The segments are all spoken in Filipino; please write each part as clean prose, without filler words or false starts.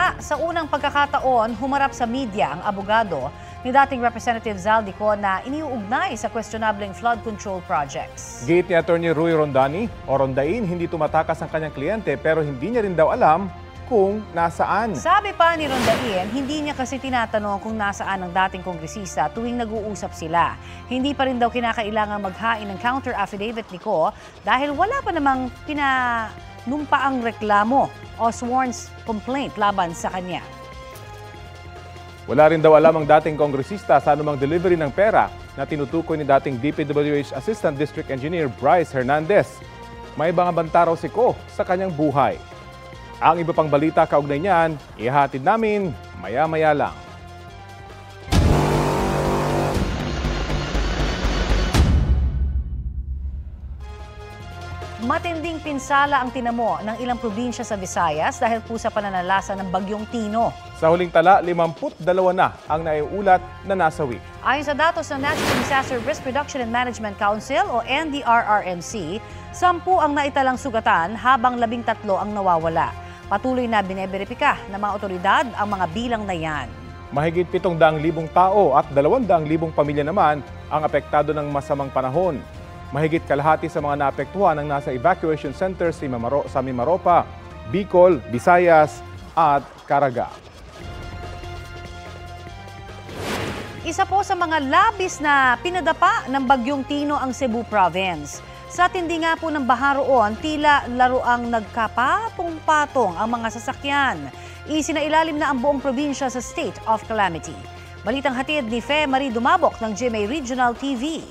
Samantala, sa unang pagkakataon, humarap sa media ang abogado ni dating Representative Zaldico na iniuugnay sa questionableng flood control projects. Gate ni Attorney Rui Rondani o Rondain, hindi tumatakas ang kanyang kliyente pero hindi niya rin daw alam kung nasaan. Sabi pa ni Rondain, hindi niya kasi tinatanong kung nasaan ang dating kongresista tuwing nag-uusap sila. Hindi pa rin daw kinakailangan maghain ng counter affidavit ni Ko dahil wala pa namang numpaang reklamo o sworn complaint laban sa kanya. Wala rin daw alam ang dating kongresista sa anumang delivery ng pera na tinutukoy ni dating DPWH Assistant District Engineer Bryce Hernandez. May bangabanta raw si Ko sa kanyang buhay. Ang iba pang balita kaugnay niyan, ihahatid namin maya-maya lang. Matinding pinsala ang tinamo ng ilang probinsya sa Visayas dahil po sa pananalasa ng Bagyong Tino. Sa huling tala, 52 na ang naiulat na nasawi. Ayon sa datos ng National Disaster Risk Reduction and Management Council o NDRRMC, 10 ang naitalang sugatan habang 13 ang nawawala. Patuloy na bineberipika ng mga otoridad ang mga bilang na yan. Mahigit 700,000 tao at 200,000 pamilya naman ang apektado ng masamang panahon. Mahigit kalahati sa mga naapektuhan ang nasa evacuation center sa Mimaropa, Bicol, Visayas at Caraga. Isa po sa mga labis na pinadapa ng Bagyong Tino ang Cebu Province. Sa tindi nga po ng baha roon, tila laruang nagkapatong-patong ang mga sasakyan. Isinailalim na ang buong probinsya sa state of calamity. Balitang hatid ni Fe Marie Dumabok ng GMA Regional TV.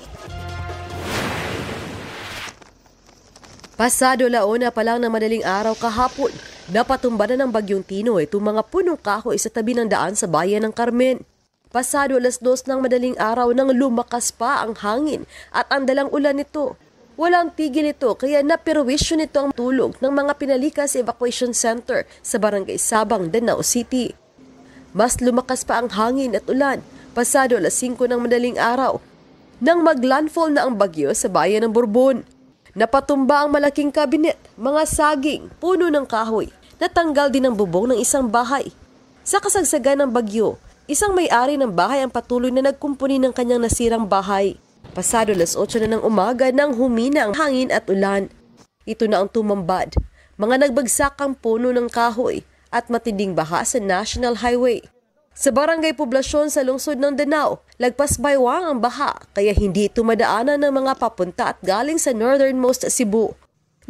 Pasado laona pa lang ng madaling araw kahapon, napatumba na ng Bagyong Tino itong mga punong kahoy sa tabi ng daan sa bayan ng Carmen. Pasado 2:00 ng madaling araw nang lumakas pa ang hangin at ang dalang ulan nito. Walang tigil ito kaya naperwisyo nito ang tulog ng mga pinalikas evacuation center sa Barangay Sabang, Danao City. Mas lumakas pa ang hangin at ulan pasado 5:00 ng madaling araw nang maglandfall na ang bagyo sa bayan ng Bourbon. Napatumba ang malaking kabinet, mga saging, puno ng kahoy, natanggal din ang bubong ng isang bahay. Sa kasagsagan ng bagyo, isang may-ari ng bahay ang patuloy na nagkumpuni ng kanyang nasirang bahay. Pasado 8:00 na ng umaga nang humina ang hangin at ulan. Ito na ang tumambad, mga nagbagsakang puno ng kahoy at matinding baha sa National Highway. Sa barangay poblasyon sa lungsod ng Danao, lagpas baywang ang baha kaya hindi ito madaanan ng mga papunta at galing sa northernmost Cebu.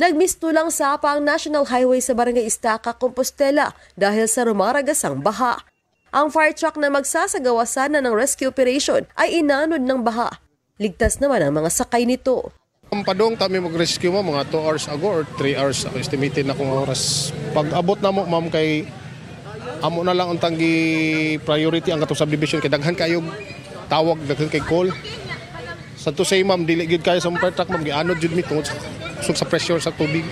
Nagmistulang sapa ang National Highway sa barangay Estaca, Compostela dahil sa rumaragasang baha. Ang fire truck na magsasagawa sana ng rescue operation ay inanod ng baha. Ligtas naman ang mga sakay nito. Ang padong kami mag-rescue mo mga 2 hours ago or 3 hours estimated na kung oras. Pag abot na mo ma'am kay amo na lang ang tanggi priority ang katong subdivision kay daghan kayo tawag daghan kay call. Sa to say ma'am dili gid kayo sa fire truck ma'am gianod jud mi tungod sa pressure sa tubig.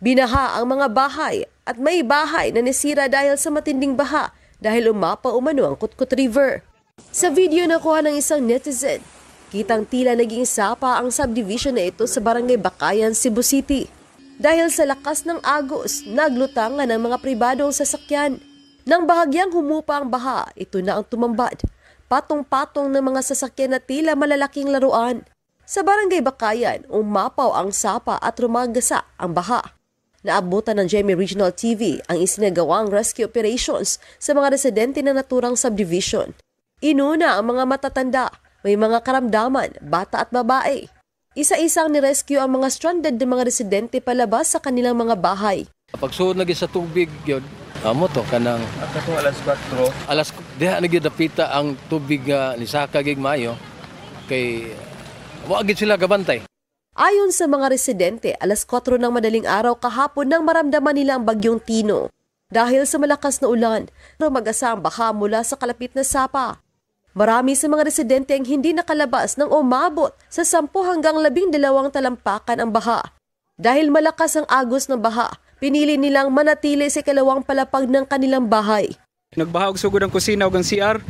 Binaha ang mga bahay at may bahay na nasira dahil sa matinding baha dahil umapa umano ang Kutkut River. Sa video na kuha ng isang netizen, kitang tila naging sapa ang subdivision na ito sa Barangay Bakayan, Cebu City. Dahil sa lakas ng agos, naglutangan ang mga pribadong sasakyan. Nang bahagyang humupa ang baha, ito na ang tumambad. Patong-patong ng mga sasakyan na tila malalaking laruan. Sa Barangay Bakayan, umapaw ang sapa at rumagasa ang baha. Naabutan ng GMA Regional TV ang isinagawang rescue operations sa mga residente na naturang subdivision. Inuna ang mga matatanda, may mga karamdaman, bata at babae. Isa-isang nirescue ang mga stranded na mga residente palabas sa kanilang mga bahay. Pagsuod lagi sa tubig yun, amo to kanang alas 4. Diha nagidapita ang tubig ni Saka gig Mayo kay wa gid sila gabantay. Ayon sa mga residente, 4:00 ng madaling araw kahapon nang maramdaman nila ang Bagyong Tino. Dahil sa malakas na ulan, rumagasa ang baha mula sa kalapit na sapa. Marami sa mga residente ang hindi nakalabas nang umabot sa 10 hanggang 12 talampakan ang baha. Dahil malakas ang agos ng baha, pinili nilang manatili sa ikalawang palapag ng kanilang bahay. Nagbaha og sugod ang kusina ug ang CR,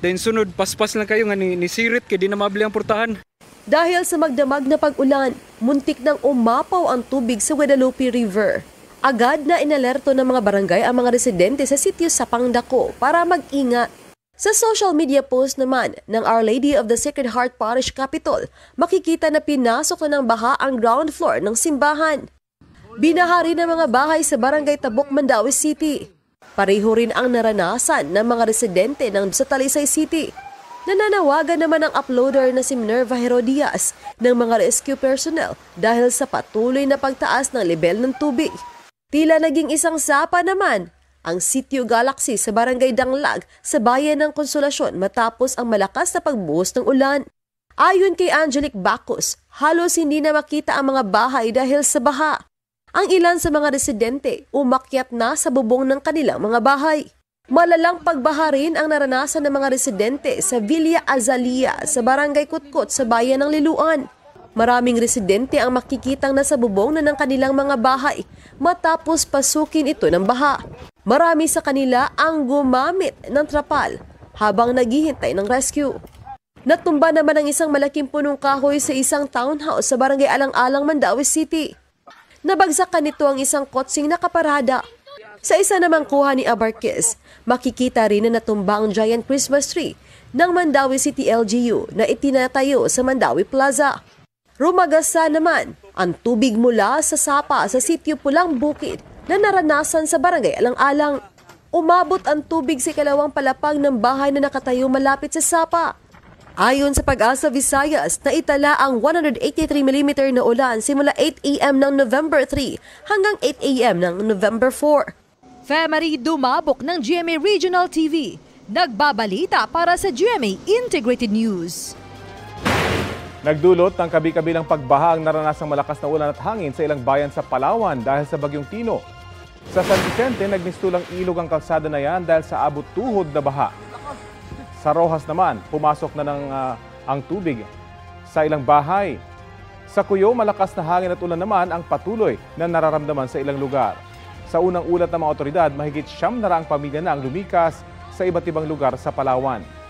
then sunod paspas lang kayo nga ni sirit kay di na mabili ang portahan. Dahil sa magdamag na pag-ulan, muntik nang umapaw ang tubig sa Guadalupe River. Agad na inalerto ng mga barangay ang mga residente sa sitio Sapang Dako para mag-ingat. Sa social media post naman ng Our Lady of the Sacred Heart Parish Capitol, makikita na pinasok na ng baha ang ground floor ng simbahan. Binaha rin ang mga bahay sa barangay Tabok, Mandaue City. Pareho rin ang naranasan ng mga residente sa Talisay City. Nananawagan naman ang uploader na si Minerva Herodias ng mga rescue personnel dahil sa patuloy na pagtaas ng level ng tubig. Tila naging isang sapa naman ang Sitio Galaxy sa barangay Danglag sa bayan ng Konsolasyon matapos ang malakas na pagbuhos ng ulan. Ayon kay Angelic Bacos, halos hindi na makita ang mga bahay dahil sa baha. Ang ilan sa mga residente umakyat na sa bubong ng kanilang mga bahay. Malalang pagbaha rin ang naranasan ng mga residente sa Villa Azalia sa barangay Kutkot sa bayan ng Liloan. Maraming residente ang makikitang nasa bubong na ng kanilang mga bahay matapos pasukin ito ng baha. Marami sa kanila ang gumamit ng trapal habang naghihintay ng rescue. Natumba naman ang isang malaking punong kahoy sa isang townhouse sa barangay Alang-Alang, Mandaue City. Nabagsakan nito ang isang kotsing nakaparada. Sa isa namang kuha ni Abarquez, makikita rin na natumba ang giant Christmas tree ng Mandaue City LGU na itinatayo sa Mandaue Plaza. Rumagasa naman ang tubig mula sa sapa sa sitio Pulang Bukid na naranasan sa barangay Alang-Alang. Umabot ang tubig sa ikalawang palapag ng bahay na nakatayo malapit sa sapa. Ayon sa Pag-asa Visayas, naitala ang 183 mm na ulan simula 8 a.m. ng November 3 hanggang 8 a.m. ng November 4. Femari Dumabok ng GMA Regional TV. Nagbabalita para sa GMA Integrated News. Nagdulot ng kabi-kabilang pagbaha ang naranasang malakas na ulan at hangin sa ilang bayan sa Palawan dahil sa Bagyong Tino. Sa San Vicente, nagmistulang ilog ang kalsada na yan dahil sa abot tuhod na baha. Sa Rojas naman, pumasok na ang tubig sa ilang bahay. Sa Cuyo, malakas na hangin at ulan naman ang patuloy na nararamdaman sa ilang lugar. Sa unang ulat ng mga otoridad, mahigit 900 pamilya na ang lumikas sa iba't ibang lugar sa Palawan.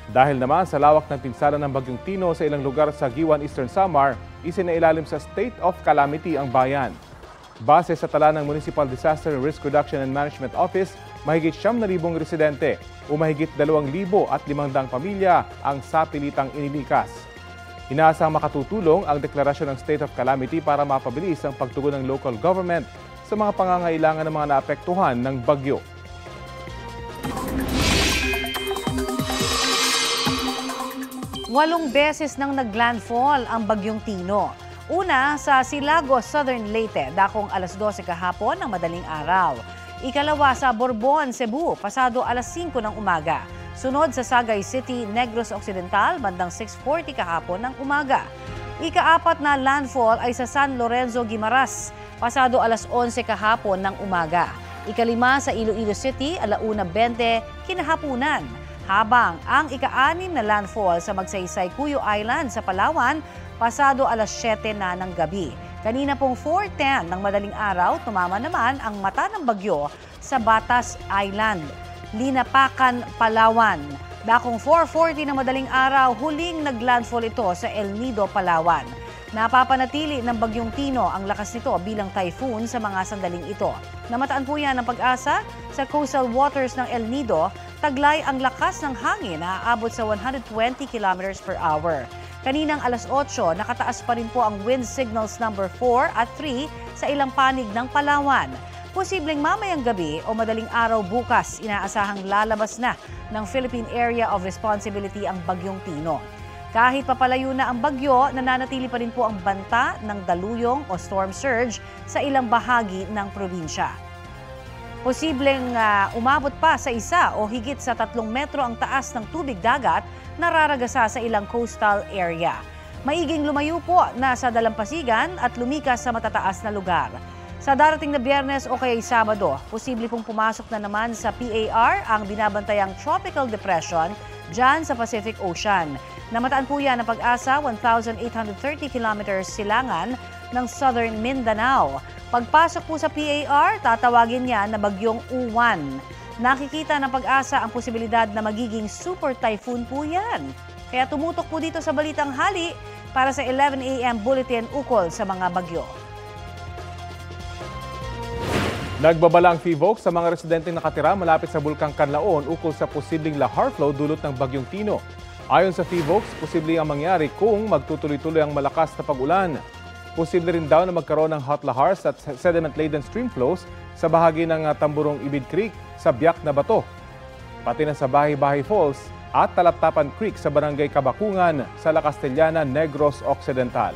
Dahil naman sa lawak ng pinsala ng Bagyong Tino sa ilang lugar sa Giwan, Eastern Samar, isinailalim sa state of calamity ang bayan. Base sa tala ng Municipal Disaster and Risk Reduction and Management Office, mahigit 9,000 residente o mahigit 2,500 pamilya ang sapilitang inilikas. Inaasang makatutulong ang deklarasyon ng state of calamity para mapabilis ang pagtugon ng local government sa mga pangangailangan ng mga naapektuhan ng bagyo. Walong beses nang naglandfall ang Bagyong Tino. Una sa Silagos, Southern Leyte, dakong alas 12 kahapon ng madaling araw. Ikalawa sa Borbon, Cebu, pasado alas 5 ng umaga. Sunod sa Sagay City, Negros Occidental, bandang 6:40 kahapon ng umaga. Ikaapat na landfall ay sa San Lorenzo, Guimaras, pasado alas 11 kahapon ng umaga. Ikalima sa Iloilo City, alauna 20 kinahapunan. Habang ang ika-6 na landfall sa Magsaysay, Cuyo Island sa Palawan, pasado alas 7 na ng gabi. Kanina pong 4:10 ng madaling araw, tumama naman ang mata ng bagyo sa Batas Island, Linapakan, Palawan. Dakong 4:40 ng madaling araw, huling naglandfall ito sa El Nido, Palawan. Napapanatili ng Bagyong Tino ang lakas nito bilang typhoon sa mga sandaling ito. Namataan po yan ng pag-asa sa coastal waters ng El Nido. Taglay ang lakas ng hangin na aabot sa 120 km per hour. Kaninang alas 8, nakataas pa rin po ang wind signals number 4 at 3 sa ilang panig ng Palawan. Posibleng mamayang gabi o madaling araw bukas, inaasahang lalabas na ng Philippine Area of Responsibility ang Bagyong Tino. Kahit papalayo na ang bagyo, nananatili pa rin po ang banta ng daluyong o storm surge sa ilang bahagi ng probinsya. Posibleng umabot pa sa 1 o higit sa 3 metro ang taas ng tubig dagat na raragasa sa ilang coastal area. Maiging lumayo po na sa dalampasigan at lumikas sa matataas na lugar. Sa darating na Biyernes o kaya Sabado, posible pong pumasok na naman sa PAR ang binabantayang tropical depression dyan sa Pacific Ocean. Namataan po yan ng pag-asa 1,830 kilometers silangan ng Southern Mindanao. Pagpasok po sa PAR, tatawagin niya na Bagyong Uwan. Nakikita ng pag-asa ang posibilidad na magiging super typhoon po yan. Kaya tumutok po dito sa Balitang Hali para sa 11 a.m. bulletin ukol sa mga bagyo. Nagbabala ang PHIVOLCS sa mga residenteng nakatira malapit sa Bulkang Canlaon ukol sa posibleng lahar flow dulot ng Bagyong Tino. Ayon sa PHIVOLCS, posible ang mangyari kung magtutuloy-tuloy ang malakas na pag-ulan. Posible rin daw na magkaroon ng hot lahars at sediment-laden stream flows sa bahagi ng Tamburong Ibid Creek sa Biak na Bato, pati na sa Bahay-Bahay Falls at Talaptapan Creek sa Barangay Kabakungan sa La Castellana, Negros Occidental.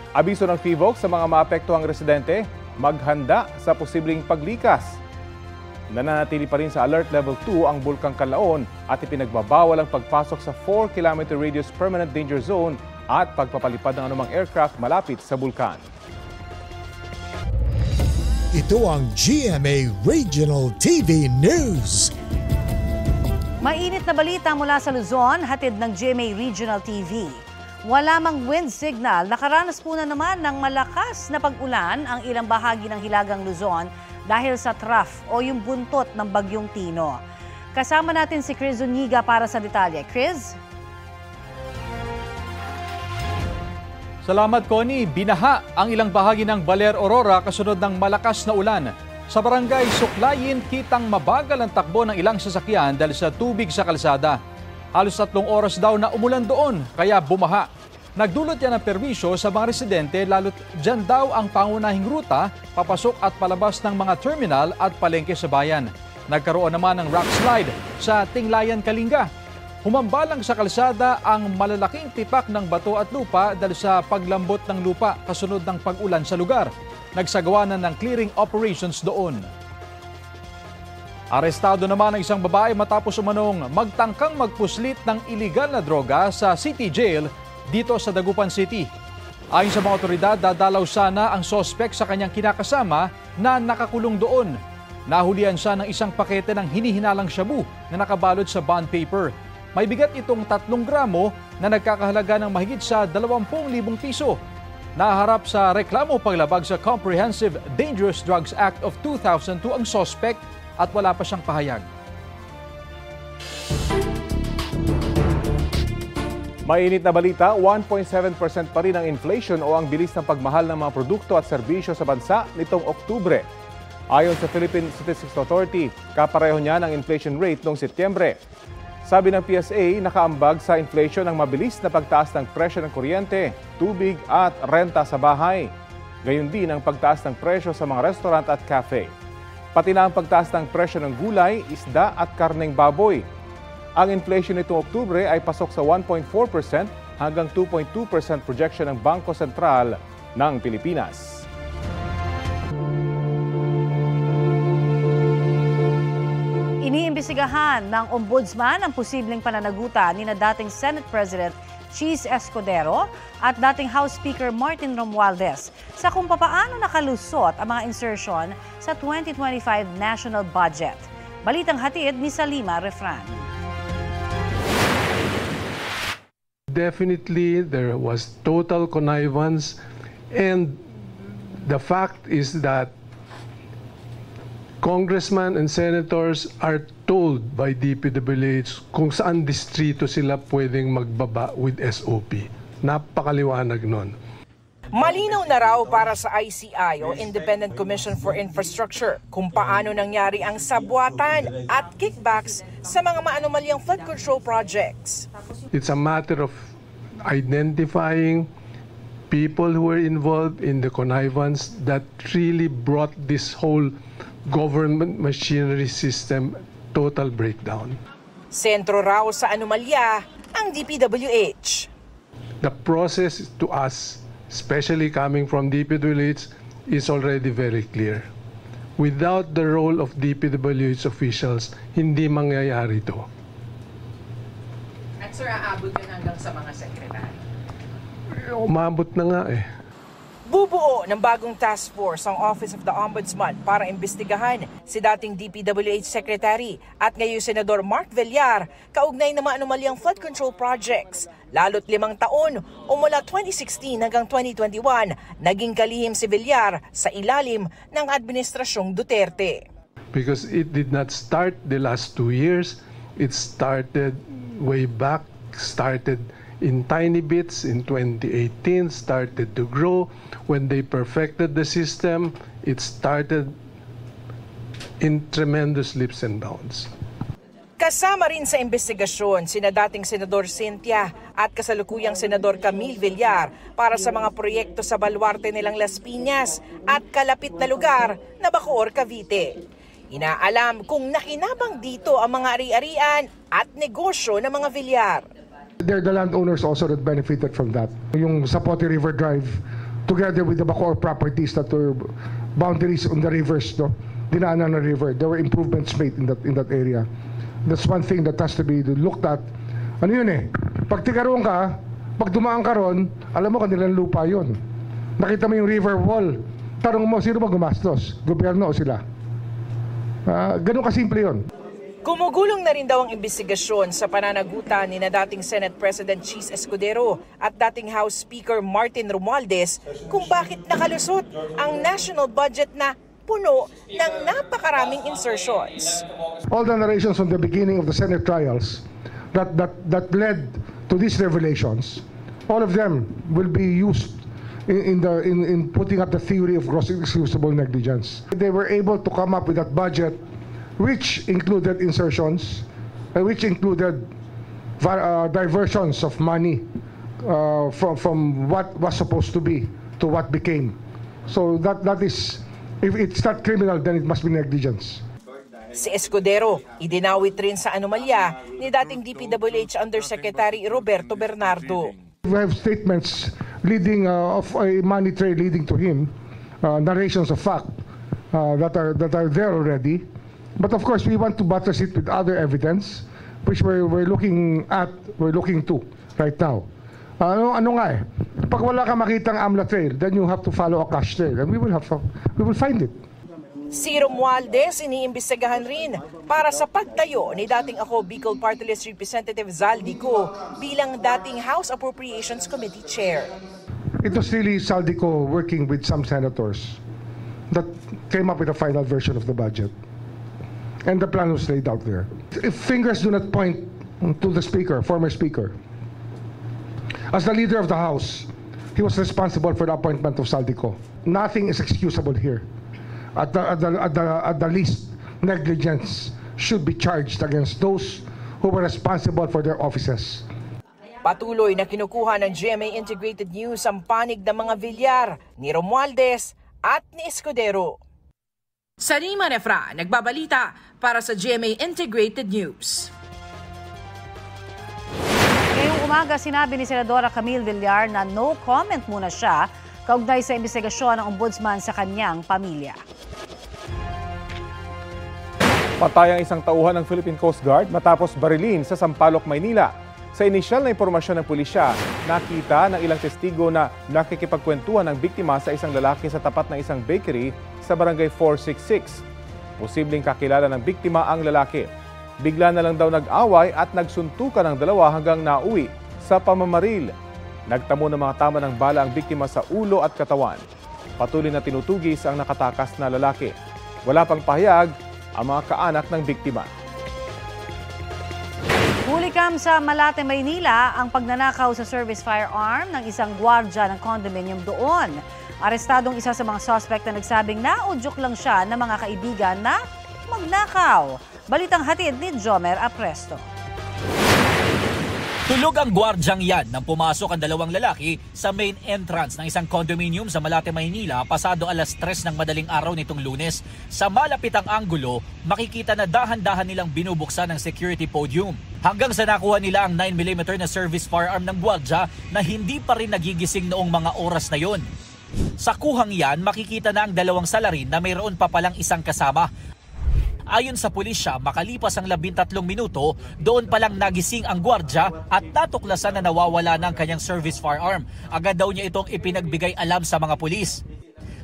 Abiso ng PHIVOLCS sa mga maapektuhang residente, maghanda sa posibleng paglikas. Nananatili pa rin sa Alert Level 2 ang Bulkang Canlaon at ipinagbabawal ang pagpasok sa 4-kilometer radius permanent danger zone at pagpapalipad ng anumang aircraft malapit sa bulkan. Ito ang GMA Regional TV News. Mainit na balita mula sa Luzon, hatid ng GMA Regional TV. Wala mang wind signal, nakaranas po na naman ng malakas na pag-ulan ang ilang bahagi ng Hilagang Luzon dahil sa trough o yung buntot ng Bagyong Tino. Kasama natin si Chris Zuniga para sa detalye. Chris? Salamat, Connie. Binaha ang ilang bahagi ng Baler Aurora kasunod ng malakas na ulan. Sa barangay Suklayin, kitang mabagal ang takbo ng ilang sasakyan dahil sa tubig sa kalsada. Halos 3 oras daw na umulan doon, kaya bumaha. Nagdulot yan ng permisyo sa mga residente, lalo't dyan daw ang pangunahing ruta, papasok at palabas ng mga terminal at palengke sa bayan. Nagkaroon naman ng rock slide sa Tinglayan, Kalinga. Humambalang sa kalsada ang malalaking tipak ng bato at lupa dahil sa paglambot ng lupa kasunod ng pag-ulan sa lugar. Nagsagawa na ng clearing operations doon. Arestado naman ang isang babae matapos umanong magtangkang magpuslit ng iligal na droga sa City Jail dito sa Dagupan City. Ayon sa mga otoridad, dadalaw sana ang sospek sa kanyang kinakasama na nakakulong doon. Nahulihan siya ng isang pakete ng hinihinalang shabu na nakabalot sa bond paper. May bigat itong 3 gramo na nagkakahalaga ng mahigit sa 20,000 piso. Naharap sa reklamo paglabag sa Comprehensive Dangerous Drugs Act of 2002 ang sospek at wala pa siyang pahayag. Mainit na balita, 1.7% pa rin ang inflation o ang bilis ng pagmahal ng mga produkto at serbisyo sa bansa nitong Oktubre. Ayon sa Philippine Statistics Authority, kapareho niya ng inflation rate noong Setyembre. Sabi ng PSA, nakaambag sa inflation ang mabilis na pagtaas ng presyo ng kuryente, tubig at renta sa bahay. Gayon din ang pagtaas ng presyo sa mga restaurant at cafe. Pati na ang pagtaas ng presyo ng gulay, isda at karneng baboy. Ang inflation nitong Oktubre ay pasok sa 1.4% hanggang 2.2% projection ng Bangko Sentral ng Pilipinas. Iniimbestigahan ng Ombudsman ang posibleng pananagutan ni na dating Senate President Cheese Escudero at dating House Speaker Martin Romualdez sa kung papaano nakalusot ang mga insertion sa 2025 national budget. Balitang hatid ni Salima Refran. Definitely there was total connivance, and the fact is that congressmen and senators are told by DPWH kung saan distrito sila pwedeng magbaba with SOP. Napakaliwanag nun. Malinaw na raw para sa ICI o Independent Commission for Infrastructure kung paano nangyari ang sabwatan at kickbacks sa mga maanomalyang flood control projects. It's a matter of identifying people who were involved in the connivance that really brought this whole government machinery system total breakdown. Sentro raw sa anomalya ang DPWH. The process to us, especially coming from DPWH, is already very clear. Without the role of DPWH officials, hindi mangyayari ito. At sir, aabot yun hanggang sa mga sekretary? Umabot na nga eh. Bubuo ng bagong task force ang Office of the Ombudsman para imbestigahan si dating DPWH Secretary at ngayon Senador Mark Villar kaugnay ng mga anomalyang flood control projects. Lalo't 5 taon o mula 2016 hanggang 2021, naging kalihim si Villar sa ilalim ng Administrasyong Duterte. Because it did not start the last 2 years, it started way back, started in tiny bits in 2018, started to grow. When they perfected the system, it started in tremendous leaps and bounds. Kasama rin sa investigasyon sina dating Senador Cynthia at kasalukuyang Senador Camille Villar para sa mga proyekto sa baluarte nilang Las Piñas at kalapit na lugar na Bacoor, Cavite. Inaalam kung nakinabang dito ang mga ari-arian at negosyo ng mga Villar. They're the landowners also that benefited from that. Yung Zapote River Drive, together with the Bacoor properties that were boundaries on the rivers, no? Dinaanan ng river, there were improvements made in that area. That's one thing that has to be looked at. Ano yun eh? Pag tigaroon ka, pag dumaan ka ron, alam mo kanilang lupa yun. Nakita mo yung river wall. Tanong mo, sino ba gumastos? Gobyerno o sila? Ganun kasimple yun. Gumugulong na rin daw ang investigasyon sa pananagutan ni na dating Senate President Chis Escudero at dating House Speaker Martin Romualdez kung bakit nakalusot ang national budget na puno ng napakaraming insertions. All the narrations from the beginning of the Senate trials that led to these revelations, all of them will be used in putting up the theory of gross excusable negligence. They were able to come up with that budget which included insertions, which included diversions of money from what was supposed to be to what became. So that is, if it's not criminal, then it must be negligence. Si Escudero, idinawit rin sa anomalya ni dating DPWH Undersecretary Roberto Bernardo. We have statements leading of a money trail leading to him, narrations of fact that are there already. But of course, we want to buttress it with other evidence, which we're looking to right now. Ano nga eh? Pag wala ka makitang AMLA trail, then you have to follow a cash trail, and we will find it. Si Romualdez iniimbestigahan rin para sa pagtayo ni dating Ako Bicol Party List Representative Zaldico bilang dating House Appropriations Committee Chair. It was really Zaldico working with some senators that came up with a final version of the budget. And the plan was laid out there. If fingers do not point to the speaker, former speaker, as the leader of the House, he was responsible for the appointment of Zaldico. Nothing is excusable here. At the least, negligence should be charged against those who were responsible for their offices. Patuloy na kinukuha ng GMA Integrated News ang panig ng mga Villar, ni Romualdez at ni Escudero. Sarima Refra, nagbabalita para sa GMA Integrated News. Ngayong umaga, sinabi ni Senadora Camille Villar na no comment muna siya kaugnay sa investigasyon ng ombudsman sa kanyang pamilya. Patay ang isang tauhan ng Philippine Coast Guard matapos barilin sa Sampaloc, Maynila. Sa inisyal na impormasyon ng pulisya, nakita ng ilang testigo na nakikipagkwentuhan ng biktima sa isang lalaki sa tapat ng isang bakery sa barangay 466. Posibleng kakilala ng biktima ang lalaki. Bigla na lang daw nag-away at nagsuntukan ng dalawa hanggang nauwi sa pamamaril. Nagtamo ng mga tama ng bala ang biktima sa ulo at katawan. Patuloy na tinutugis ang nakatakas na lalaki. Wala pang pahayag ang mga kaanak ng biktima. Hulikam sa Malate, Maynila ang pagnanakaw sa service firearm ng isang gwardya ng condominium doon. Arestadong isa sa mga suspect na nagsabing naudyok lang siya ng mga kaibigan na magnakaw. Balitang hatid ni Jomer Apresto. Tulog ang gwardyang yan nang pumasok ang dalawang lalaki sa main entrance ng isang condominium sa Malate, Maynila pasado alas 3 ng madaling araw nitong Lunes. Sa malapitang anggulo, makikita na dahan-dahan nilang binubuksan ang security podium. Hanggang sa nakuha nila ang 9mm na service firearm ng gwardya na hindi pa rin nagigising noong mga oras na yon. Sa kuhang yan, makikita na ang dalawang salarin na mayroon pa palang isang kasama. Ayon sa pulisya, makalipas ang 13 minuto, doon palang nagising ang gwardya at natuklasan na nawawala ng kanyang service firearm. Agad daw niya itong ipinagbigay alam sa mga pulis.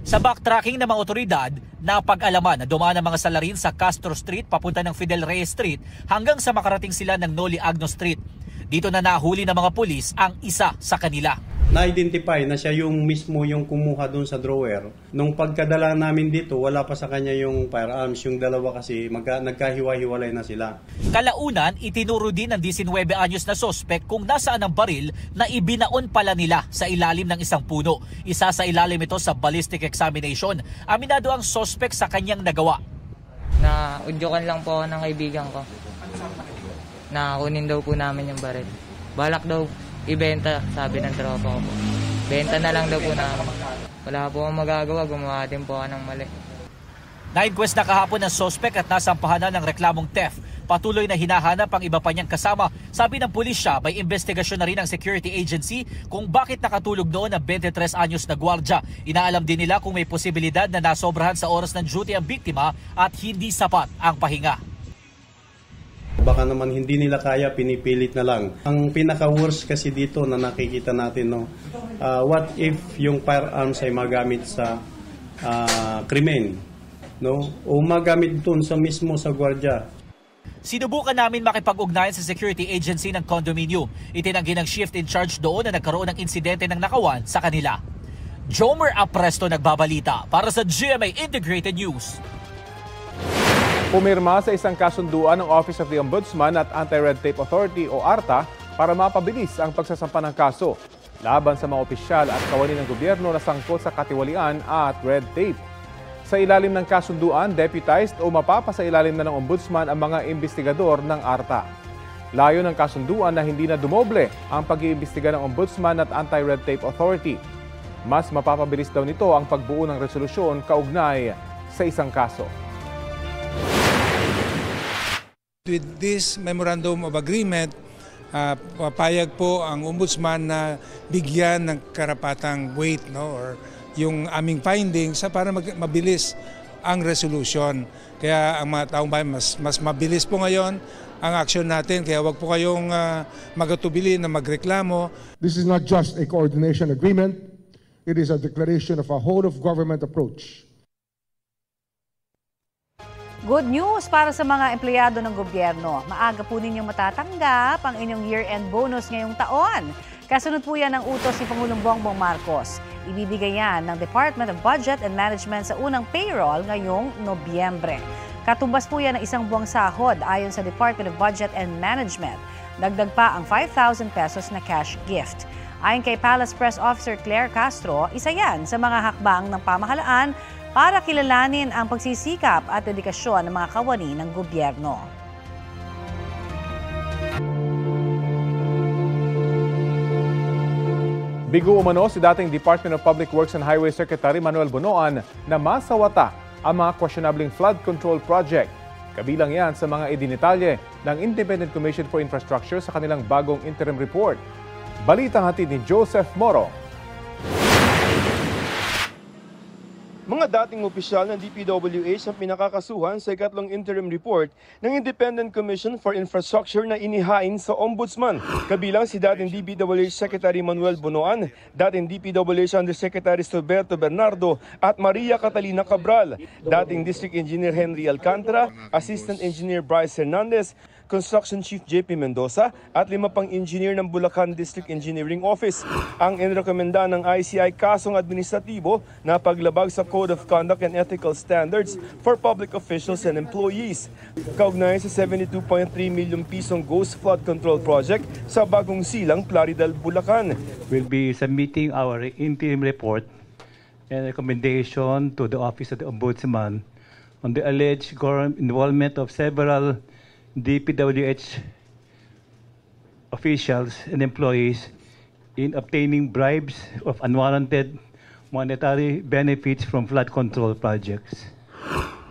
Sa backtracking ng mga otoridad, napag-alaman na dumaan ang mga salarin sa Castro Street papunta ng Fidel Reyes Street hanggang sa makarating sila ng Noli Agno Street. Dito na nahuli ng mga pulis ang isa sa kanila. Na-identify na siya yung mismo yung kumuha doon sa drawer. Nung pagkadala namin dito, wala pa sa kanya yung firearms. Yung dalawa kasi nagkahiwa-hiwalay na sila. Kalaunan, itinuro din ng 19 anyos na sospek kung nasaan ang baril na ibinaon pala nila sa ilalim ng isang puno. Isa sa ilalim ito sa ballistic examination. Aminado ang sospek sa kanyang nagawa. Na udyukan lang po ako ng kaibigan ko. Na kunin daw po namin yung baril. Balak daw ibenta, sabi ng tropa ko po. Benta na lang daw po namin. Wala po akong magagawa, gumawa din po ako ng mali. Na-inquest na kahapon ng sospek at nasampahan na ng reklamong theft. Patuloy na hinahanap ang iba pa niyang kasama. Sabi ng pulisya, may investigasyon na rin ng security agency kung bakit nakatulog noon ang 23 anyos na gwardya. Inaalam din nila kung may posibilidad na nasobrahan sa oras ng duty ang biktima at hindi sapat ang pahinga. Baka naman hindi nila kaya, pinipilit na lang. Ang pinaka-worst kasi dito na nakikita natin, what if yung firearms ay magamit sa krimen? O magamit doon sa mismo sa gwardiya. Sinubukan namin makipag-ugnayan sa security agency ng condominium. Itinanggi ng shift in charge doon na nagkaroon ng insidente ng nakawan sa kanila. Jomer Apresto nagbabalita para sa GMA Integrated News. Pumirma sa isang kasunduan ng Office of the Ombudsman at Anti-Red Tape Authority o ARTA para mapabilis ang pagsasampa ng kaso laban sa mga opisyal at kawani ng gobyerno na sangkot sa katiwalian at red tape. Sa ilalim ng kasunduan, deputized o mapapasailalim na ng Ombudsman ang mga investigador ng ARTA. Layo ng kasunduan na hindi na dumoble ang pag-iimbestiga ng Ombudsman at Anti-Red Tape Authority. Mas mapapabilis daw nito ang pagbuo ng resolusyon kaugnay sa isang kaso. With this Memorandum of Agreement, papayag po ang Ombudsman na bigyan ng karapatang weight or yung aming findings para mabilis ang resolution. Kaya ang mga taong bayan mas mabilis po ngayon ang aksyon natin. Kaya wag po kayong magatubili na magreklamo. This is not just a coordination agreement. It is a declaration of a whole-of-government approach. Good news para sa mga empleyado ng gobyerno. Maaga po ninyong matatanggap ang inyong year-end bonus ngayong taon. Kasunod po yan ng utos ni Pangulong Bongbong Marcos. Ibibigay yan ng Department of Budget and Management sa unang payroll ngayong Nobyembre. Katumbas po yan ng isang buwang sahod ayon sa Department of Budget and Management. Dagdag pa ang 5,000 pesos na cash gift. Ayon kay Palace Press Officer Claire Castro, isa yan sa mga hakbang ng pamahalaan para kilalanin ang pagsisikap at dedikasyon ng mga kawani ng gobyerno. Bigo umano si dating Department of Public Works and Highway Secretary Manuel Bonoan na masawata ang mga questionabling flood control project. Kabilang yan sa mga idinitalye ng Independent Commission for Infrastructure sa kanilang bagong interim report. Balitang hatid ni Joseph Moro. Mga dating opisyal ng DPWH ang pinakakasuhan sa ikatlong interim report ng Independent Commission for Infrastructure na inihain sa Ombudsman. Kabilang si dating DPWH Secretary Manuel Bonoan, dating DPWH Undersecretary Roberto Bernardo at Maria Catalina Cabral, dating District Engineer Henry Alcantara, Assistant Engineer Bryce Hernandez, Construction Chief JP Mendoza at 5 pang engineer ng Bulacan District Engineering Office. Ang inirekomenda ng ICI kasong administratibo na paglabag sa Code of Conduct and Ethical Standards for Public Officials and Employees. Kaugnay sa 72.3 milyong pisong Ghost Flood Control Project sa Bagong Silang, Plaridel, Bulacan. We'll be submitting our interim report and recommendation to the Office of the Ombudsman on the alleged involvement of several DPWH officials and employees in obtaining bribes of unwarranted monetary benefits from flood control projects.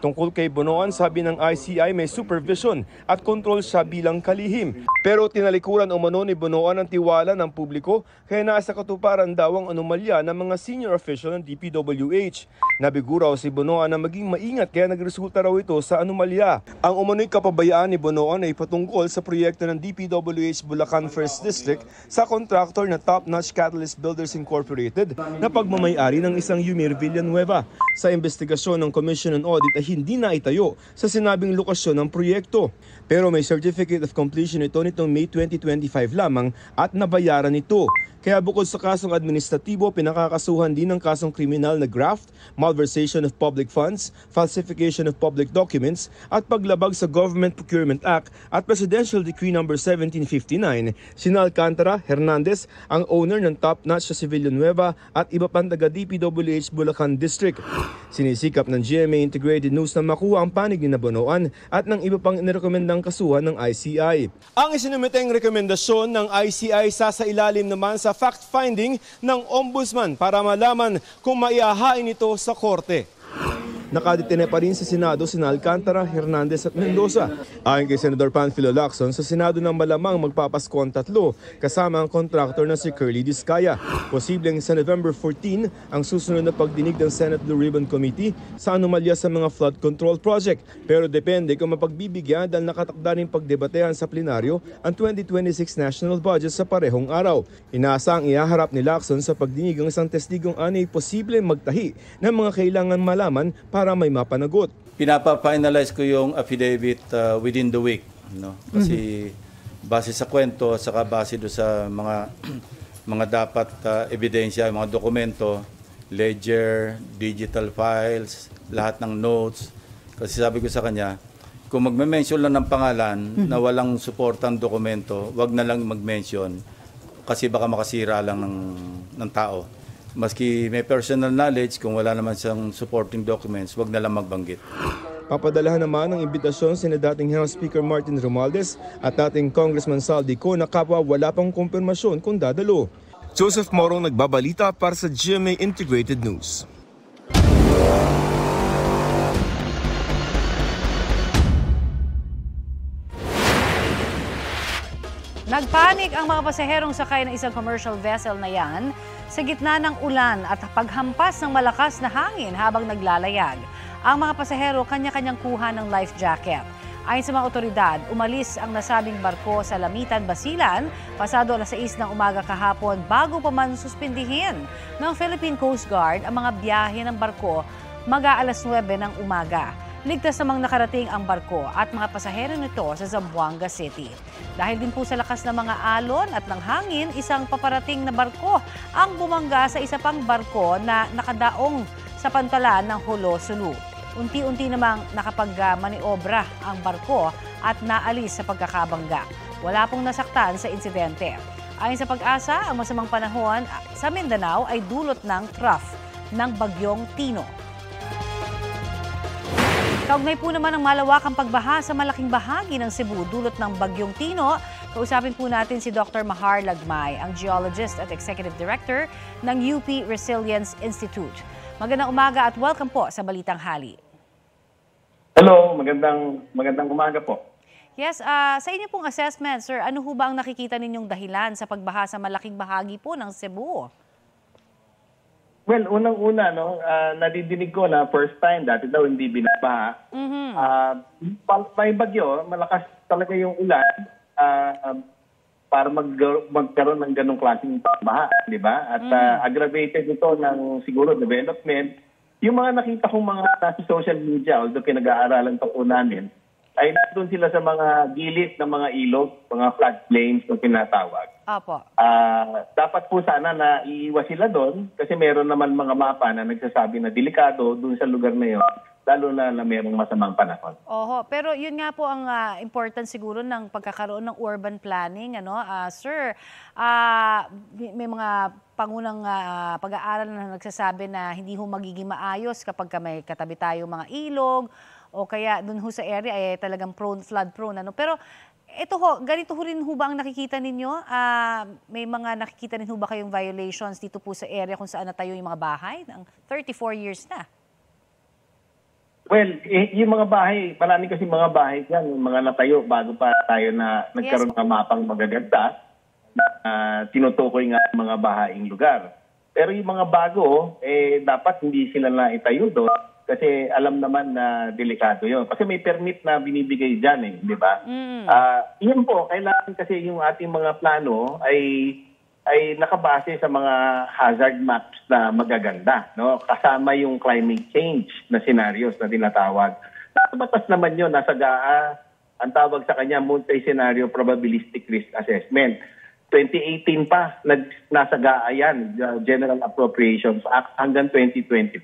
Tungkol kay Bonoan, sabi ng ICI may supervision at control siya bilang kalihim. Pero tinalikuran umano ni Bonoan ang tiwala ng publiko kaya nasa katuparan daw ang anomalya ng mga senior official ng DPWH. Nabigo raw si Bonoan na maging maingat kaya nagresulta raw ito sa anomalya. Ang umano'y kapabayaan ni Bonoan ay patungkol sa proyekto ng DPWH Bulacan 1st District sa kontraktor na Top Notch Catalyst Builders Incorporated na pagmamayari ng isang Yumir Villanueva. Sa investigasyon ng Commission on Audit ay hindi na itayo sa sinabing lokasyon ng proyekto. Pero may certificate of completion ito nitong May 2025 lamang at nabayaran ito. Kaya bukod sa kasong administratibo, pinakakasuhan din ng kasong kriminal na graft, malversation of public funds, falsification of public documents, at paglabag sa Government Procurement Act at Presidential Decree No. 1759. Sina Alcantara, Hernandez, ang owner ng Top Notch sa Villanueva at iba pang taga DPWH Bulacan District. Sinisikap ng GMA Integrated News news na makuha ang panig ni Bonoan at ng iba pang inirekomendang kasuhan ng ICI. Ang isinumiteng rekomendasyon ng ICI sasailalim naman sa fact-finding ng Ombudsman para malaman kung maiahain ito sa korte. Nakadetene pa rin sa Senado sina Alcantara, Hernandez at Mendoza. Ayon kay Senador Panfilo Lacson, sa Senado nang malamang magpapasko ang tatlo kasama ang kontraktor na si Curly Discaya. Posibleng sa November 14 ang susunod na pagdinig ng Senate Blue Ribbon Committee sa anomalya sa mga flood control project. Pero depende kung mapagbibigyan dahil nakatakda rin pagdebatehan sa plenaryo ang 2026 national budget sa parehong araw. Inaasang ihaharap ni Lacson sa pagdinig ang isang testigong anay posibleng magtahi ng mga kailangan malaman para may mapanagot. Pinapa-finalize ko yung affidavit within the week, no? Kasi base sa kwento saka base do sa mga dapat ebidensya, mga dokumento, ledger, digital files, lahat ng notes. Kasi sabi ko sa kanya, kung magme-mention lang ng pangalan na walang suportang dokumento, wag na lang mag-mention kasi baka makasira lang ng tao. Maski may personal knowledge, kung wala naman siyang supporting documents, wag na lang magbanggit. Papadalahan naman ng imbitasyon sina dating House Speaker Martin Romualdez at dating Congressman Saldi Co na kapwa wala pang kumpirmasyon kung dadalo. Joseph Morong nagbabalita para sa GMA Integrated News. Nagpanik ang mga pasaherong sakay ng isang commercial vessel na yan sa gitna ng ulan at paghampas ng malakas na hangin habang naglalayag. Ang mga pasahero kanya-kanyang kuha ng life jacket. Ayon sa mga otoridad, umalis ang nasabing barko sa Lamitan, Basilan pasado alas 6 ng umaga kahapon bago pa man suspindihin ng Philippine Coast Guard ang mga biyahe ng barko mag-aalas 9 ng umaga. Ligtas namang nakarating ang barko at mga pasahero nito sa Zamboanga City. Dahil din po sa lakas ng mga alon at ng hangin, isang paparating na barko ang bumangga sa isa pang barko na nakadaong sa pantalan ng Jolo, Sulu. Unti-unti namang nakapag-maniobra ang barko at naalis sa pagkakabangga. Wala pong nasaktan sa insidente. Ayon sa Pag-asa, ang masamang panahon sa Mindanao ay dulot ng trough ng Bagyong Tino. Kaugnay po naman ang malawakang pagbaha sa malaking bahagi ng Cebu dulot ng Bagyong Tino. Kausapin po natin si Dr. Mahar Lagmay, ang geologist at executive director ng UP Resilience Institute. Magandang umaga at welcome po sa Balitang Hali. Hello, magandang umaga po. Yes, sa inyo pong assessment, sir, ano ho ba ang nakikita ninyong dahilan sa pagbaha sa malaking bahagi po ng Cebu? Well, unang-una, nadidinig ko na first time, dati daw hindi binabaha. May bagyo, malakas talaga yung ulan para magkaroon ng ganong klaseng pagbaha, di ba? At aggravated ito ng siguro development. Yung mga nakita kong mga nasa social media, although pinag-aaralan pa po namin, ay nandun sila sa mga gilid ng mga ilog, mga floodplains na tinatawag. Opo. Dapat po sana na iiwas sila doon kasi meron naman mga mapa na nagsasabi na delikado doon sa lugar na yun, lalo na merong masamang panahon. Oho, pero yun nga po ang important siguro ng pagkakaroon ng urban planning, sir. May mga pangunang pag-aaral na nagsasabi na hindi ho magiging maayos kapag may katabi tayong mga ilog o kaya doon ho sa area ay talagang flood prone. Pero ito ho, ganito ho rin ho ba ang nakikita ninyo? May mga nakikita rin ho ba kayong violations dito po sa area kung saan natayo yung mga bahay? 34 years na. Well, yung mga bahay, marami kasi mga bahay dyan, yung mga natayo bago pa tayo na nagkaroon ng mapang magaganda na tinutukoy nga ang mga bahaing lugar. Pero yung mga bago, dapat hindi sila na itayo doon kasi alam naman na delikado yun. Kasi may permit na binibigay dyan di ba? Yun po, kailangan kasi yung ating mga plano ay nakabase sa mga hazard maps na magaganda, no? Kasama yung climate change na scenarios na tinatawag. Nasa batas naman yun, nasa GAA, ang tawag sa kanya multi-scenario probabilistic risk assessment. 2018 pa, nasa GAA yan, General Appropriations Act, hanggang 2025.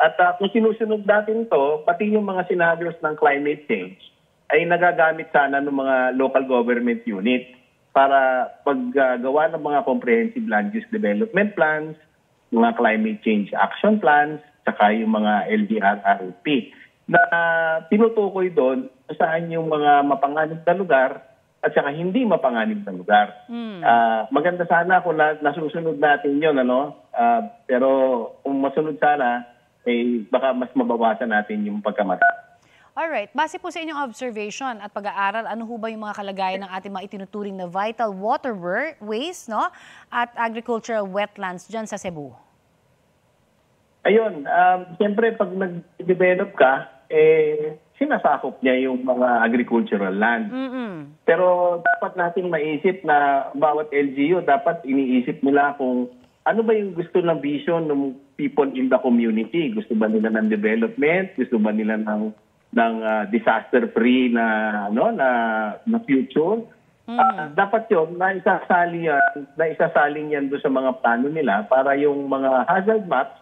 At kung sinusunod natin to, pati yung mga scenarios ng climate change ay nagagamit sana ng mga local government unit para paggawa ng mga comprehensive land use development plans, mga climate change action plans, saka yung mga LDR-ROP. na tinutukoy doon saan yung mga mapanganib na lugar at saka hindi mapanganib na lugar. Maganda sana kung nasusunod natin yun, pero kung masunod sana, baka mas mabawasan natin yung pagkamatay. Alright, base po sa inyong observation at pag-aaral, ano ho ba yung mga kalagayan ng ating mga itinuturing na vital waterways, at agricultural wetlands dyan sa Cebu? Ayun, siyempre pag nag-develop ka, sinasakop niya yung mga agricultural land. Pero dapat natin maisip na bawat LGU, dapat iniisip nila kung ano ba yung gusto ng vision ng people in the community. Gusto ba nila ng development? Gusto ba nila ng disaster-free na future? Dapat yun, naisasaling yan doon sa mga plano nila para yung mga hazard maps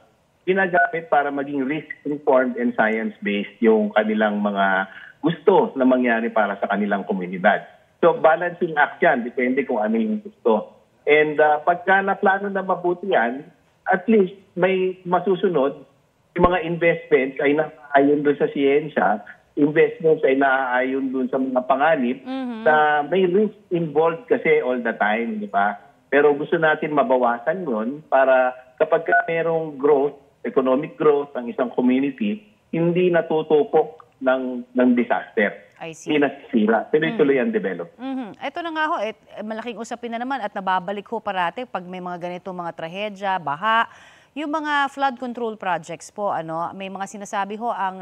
ginagamit para maging risk-informed and science-based yung kanilang mga gusto na mangyari para sa kanilang komunidad. So, balancing act yan. Depende kung ano yung gusto. And pagka na-plano na mabuti yan, at least may masusunod. Yung mga investments ay naaayon doon sa siyensya, investments ay naaayon doon sa mga panganib, na may risk involved kasi all the time, di ba? Pero gusto natin mabawasan yun para kapag merong growth, economic growth ng isang community, hindi natutupok ng disaster. Hindi nasisira. Tuloy-tuloy ang develop. Ito na nga ho, malaking usapin na naman at nababalik ho parati pag may mga ganito mga trahedya, baha, yung mga flood control projects po, may mga sinasabi ho ang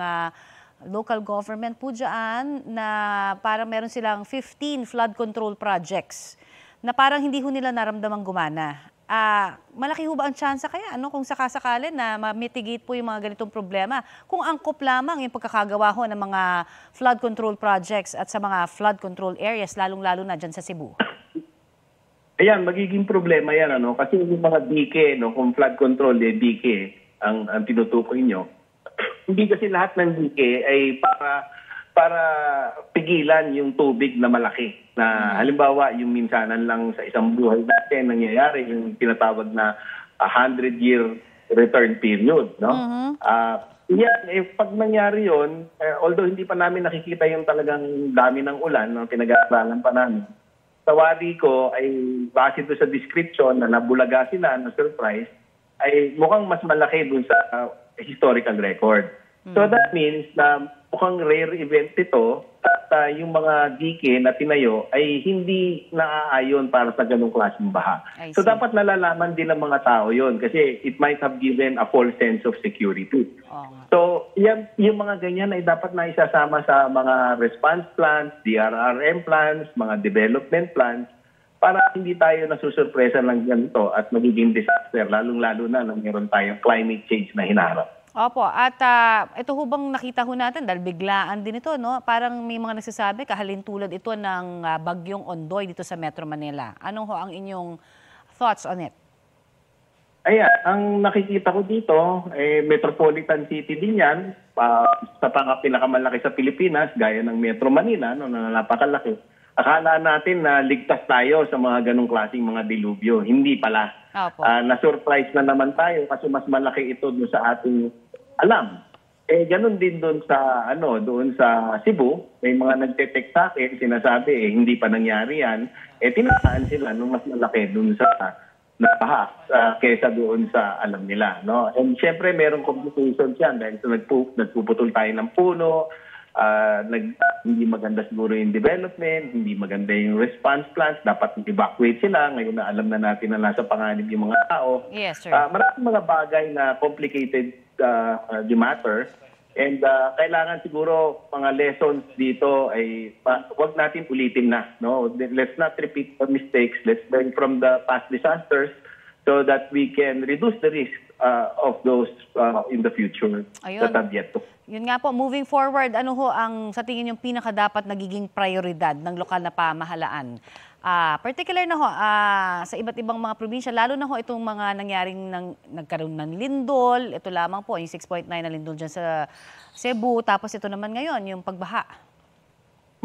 local government po dyan na parang meron silang 15 flood control projects na parang hindi ho nila naramdamang gumana. Malaki ho ba ang tsansa kaya kung sakasakali na ma-mitigate po yung mga ganitong problema? Kung angkop lamang yung pagkakagawa ho ng mga flood control projects at sa mga flood control areas, lalong-lalo na dyan sa Cebu. Ayan, magiging problema yan, kasi yung mga dike, kung flood control, dike ang tinutukoy nyo. Hindi kasi lahat ng dike ay para pigilan yung tubig na malaki. Na halimbawa, yung minsanan lang sa isang buhay natin nangyayari, yung tinatawag na 100-year return period. Pag nangyari yun, although hindi pa namin nakikita yung talagang dami ng ulan, pinag-aaralan pa namin, tawari ko ay base doon sa description na nabulaga sila, na surprise, ay mukhang mas malaki doon sa historical record. So that means na mukhang rare event ito at yung mga dike na tinayo ay hindi naaayon para sa ganung klaseng baha. So dapat nalalaman din ng mga tao yon kasi it might have given a false sense of security. So yung mga ganyan ay dapat na isasama sa mga response plans, DRRM plans, mga development plans para hindi tayo nasusurpresa ng ganito at magiging disaster, lalong-lalo na nang meron tayong climate change na hinaharap. Opo, at ito ho bang nakita ho natin dahil biglaan din ito, parang may mga nagsasabi kahalintulad ito ng bagyong Ondoy dito sa Metro Manila. Ano ho ang inyong thoughts on it? Ayan, ang nakikita ko dito, metropolitan city din yan, sa pinakamalaki sa Pilipinas, gaya ng Metro Manila, na napakalaki. Akala natin na ligtas tayo sa mga ganong klaseng mga dilubyo. Hindi pala. Na-surprise na naman tayo kasi mas malaki ito doon sa ating alam. Ganun din doon sa Cebu, may mga nagte-text sa akin, sinasabi hindi pa nangyari yan. Tinataan sila nung mas malaki doon sa napaha kaysa doon sa alam nila. And syempre merong complications yan dahil nagpuputol tayo ng puno, hindi maganda siguro yung development, hindi maganda yung response plans, dapat evacuate sila. Ngayon na alam na natin na nasa panganib yung mga tao. Yes, sir. Maraming mga bagay na complicated the matter. And kailangan siguro mga lessons dito ay wag natin ulitin na. Let's not repeat the mistakes. Let's learn from the past disasters so that we can reduce the risk of those in the future that have yet to. Yun nga po, moving forward, ano ho ang sa tingin yung pinakadapat nagiging prioridad ng lokal na pamahalaan? Particular na ho sa iba't ibang mga probinsya, lalo na ho itong mga nangyaring nagkaroon ng lindol. Ito lamang po, yung 6.9 na lindol dyan sa Cebu. Tapos ito naman ngayon, yung pagbaha.